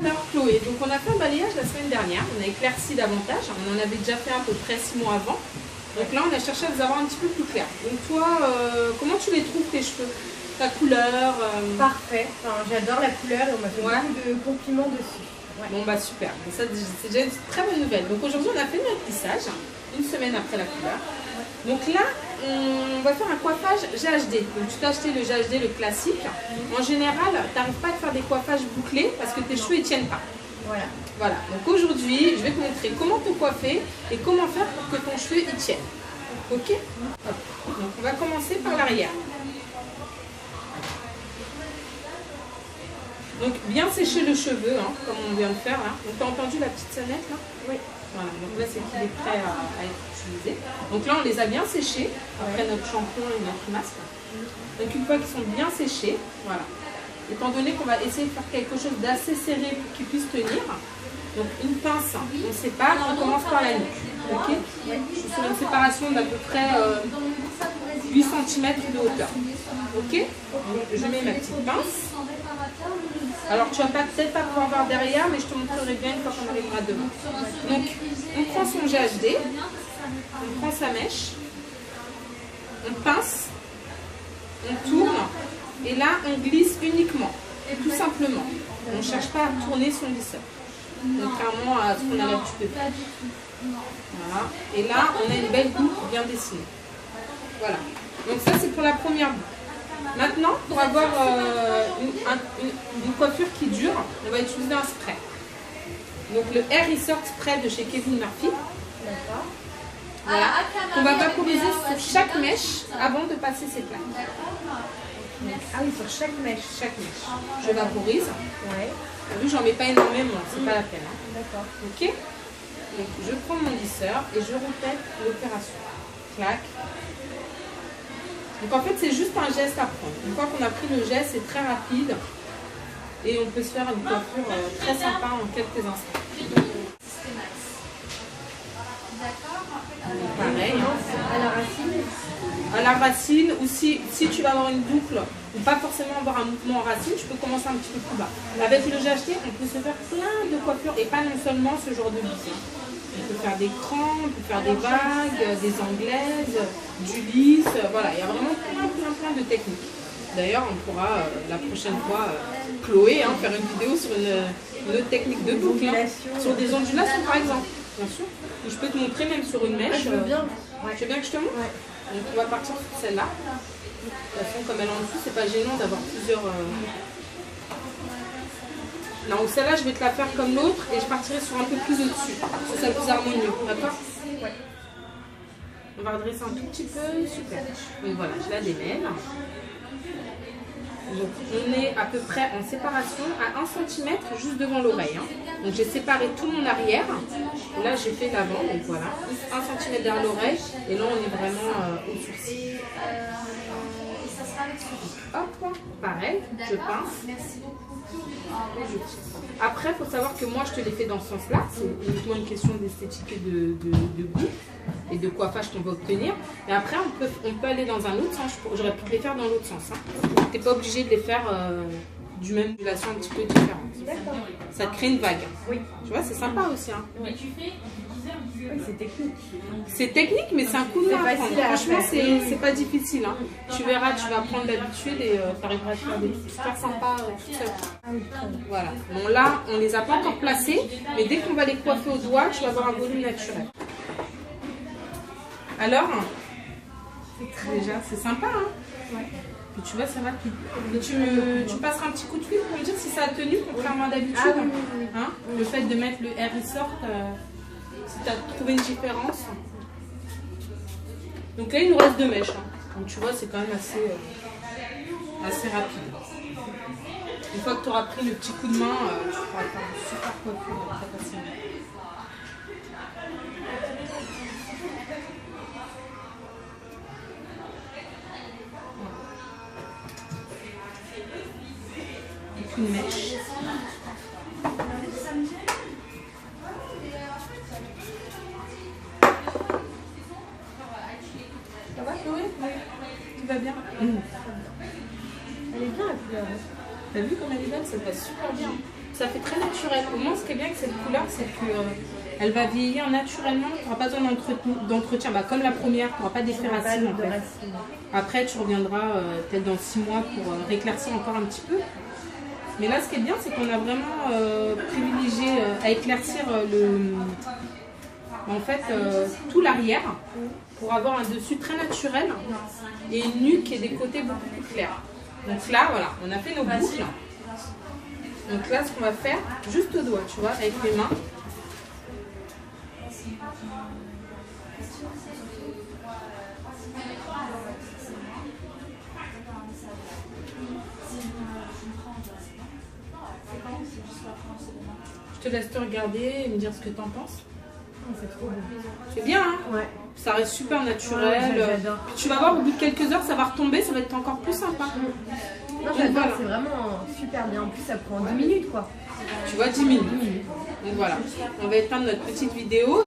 Alors Chloé, donc on a fait un balayage la semaine dernière, on a éclairci davantage, on en avait déjà fait à peu près 6 mois avant. Donc là on a cherché à les avoir un petit peu plus clairs. Donc toi, comment tu les trouves tes cheveux? Ta couleur Parfait, enfin, j'adore la couleur et on m'a fait beaucoup de compliments dessus. Ouais. Bon bah super, ça c'est déjà une très bonne nouvelle. Donc aujourd'hui on a fait notre lissage, une semaine après la couleur. Ouais. Donc là on va faire un coiffage GHD. Donc tu t'as acheté le GHD, le classique. En général tu n'arrives pas à faire des coiffages bouclés parce que tes cheveux ne tiennent pas. Voilà. Voilà, donc aujourd'hui je vais te montrer comment te coiffer et comment faire pour que ton cheveu y tienne. Ok? Hop. Donc on va commencer par l'arrière. Donc bien sécher le cheveu, hein, comme on vient de faire là. Donc tu as entendu la petite sonnette là? Oui. Voilà, donc là c'est qu'il est prêt à être utilisé. Donc là on les a bien séchés, après notre shampoing et notre masque. Donc une fois qu'ils sont bien séchés, voilà. Étant donné qu'on va essayer de faire quelque chose d'assez serré pour qu'ils puissent tenir. Donc une pince, on sépare, on commence par la nuque. Ok? Je suis sur une séparation d'à peu près 8 cm de hauteur. Ok? Donc, je mets ma petite pince. Alors tu vas peut-être pas pouvoir voir derrière, mais je te montrerai bien une fois qu'on arrivera devant. Donc on prend son GHD, on prend sa mèche, on pince, on tourne, et là on glisse uniquement, tout simplement. On ne cherche pas à tourner son lisseur, contrairement à ce qu'on a l'habitude de faire. Voilà. Et là on a une belle boucle bien dessinée. Voilà. Donc ça c'est pour la première boucle. Maintenant, pour avoir une coiffure qui dure, on va utiliser un spray. Donc le Hair Resort Spray de chez Kevin Murphy. D'accord. Voilà. On va vaporiser sur chaque mèche avant de passer ses plaques. Ah oui, sur chaque mèche. Chaque mèche. Je vaporise. Ouais. Vu, j'en mets pas énormément, c'est pas la peine. Hein. D'accord. Ok. Donc je prends mon lisseur et je répète l'opération. Clac. Donc en fait c'est juste un geste à prendre. Une fois qu'on a pris le geste, c'est très rapide et on peut se faire une coiffure très sympa en quelques instants. Pareil. À la racine. À la racine, ou si tu vas avoir une boucle ou pas forcément avoir un mouvement en racine, tu peux commencer un petit peu plus bas. Avec le GHD, on peut se faire plein de coiffures et pas non seulement ce genre de boucle. On peut faire des crans, on peut faire des vagues, des anglaises, du lisse, voilà, il y a vraiment plein de techniques. D'ailleurs, on pourra la prochaine fois, Chloé, hein, faire une vidéo sur une autre technique de boucle, hein, sur des ondulations par exemple, bien sûr. Ou je peux te montrer même sur une mèche. Je veux bien. Tu veux bien que je te montre? Donc on va partir sur celle-là. De toute façon, comme elle est en dessous, c'est pas gênant d'avoir plusieurs... Non, celle-là, je vais te la faire comme l'autre et je partirai sur un peu plus au-dessus. Ça sera plus harmonieux, d'accord? Ouais. On va redresser un tout petit peu, super. Donc voilà, je la démêle. Donc on est à peu près en séparation à 1 cm juste devant l'oreille. Hein. Donc j'ai séparé tout mon arrière. Là j'ai fait l'avant, donc voilà. 1 cm derrière l'oreille. Et là on est vraiment au sourcil. Hop, pareil, je pince. Après, il faut savoir que moi, je te l'ai fait dans ce sens-là. C'est uniquement une question d'esthétique et de goût et de coiffage qu'on va obtenir. Et après, on peut aller dans un autre sens. J'aurais pu te les faire dans l'autre sens. Hein. Tu n'es pas obligé de les faire du même ondulation un petit peu différente. Ça te crée une vague. Oui. Tu vois, c'est sympa aussi. Hein. Oui. Oui, c'est technique. C'est technique, mais c'est un coup de main à prendre. Franchement, c'est pas difficile. Hein. Tu verras, tu vas prendre l'habitude et tu arriveras à faire des trucs super sympas toute seule. Voilà. Bon, là, on les a pas encore placés, mais dès qu'on va les coiffer au doigt, tu vas avoir un volume naturel. Alors, déjà, c'est sympa. Hein. Ouais. Et tu vois, ça va plus. Et tu passeras un petit coup de fil pour me dire si ça a tenu, contrairement à d'habitude. Ah, oui. Hein, le fait de mettre le Hair Resort. Si tu as trouvé une différence. Donc là, il nous reste 2 mèches. Hein. Donc tu vois, c'est quand même assez rapide. Une fois que tu auras pris le petit coup de main, tu pourras faire une super coiffure très facilement. Donc une mèche. Ça va Chloé? Oui. Tu vas bien? Elle est bien la couleur. T'as vu comme elle est belle? Ça passe super bien. Ça fait très naturel. Au moins, ce qui est bien avec cette couleur, c'est que elle va vieillir naturellement. Tu n'auras pas besoin d'entretien. Bah, comme la première, tu n'auras pas d'effet racine en fait. Après, tu reviendras peut-être dans 6 mois pour rééclaircir encore un petit peu. Mais là, ce qui est bien, c'est qu'on a vraiment privilégié à éclaircir tout l'arrière pour avoir un dessus très naturel et une nuque qui est des côtés beaucoup plus clairs. Donc là, voilà, on a fait nos boucles. Donc là, ce qu'on va faire, juste au doigt, tu vois, avec les mains. Je te laisse te regarder et me dire ce que tu en penses. C'est trop beau. C'est bien, hein? Ouais. Ça reste super naturel. Ouais, j'adore. Puis tu vas voir, au bout de quelques heures, ça va retomber, ça va être encore plus sympa. Non, j'adore, voilà. C'est vraiment super bien. En plus, ça prend 10 minutes, quoi. Tu vois, 10 minutes. Donc voilà, on va éteindre notre petite vidéo.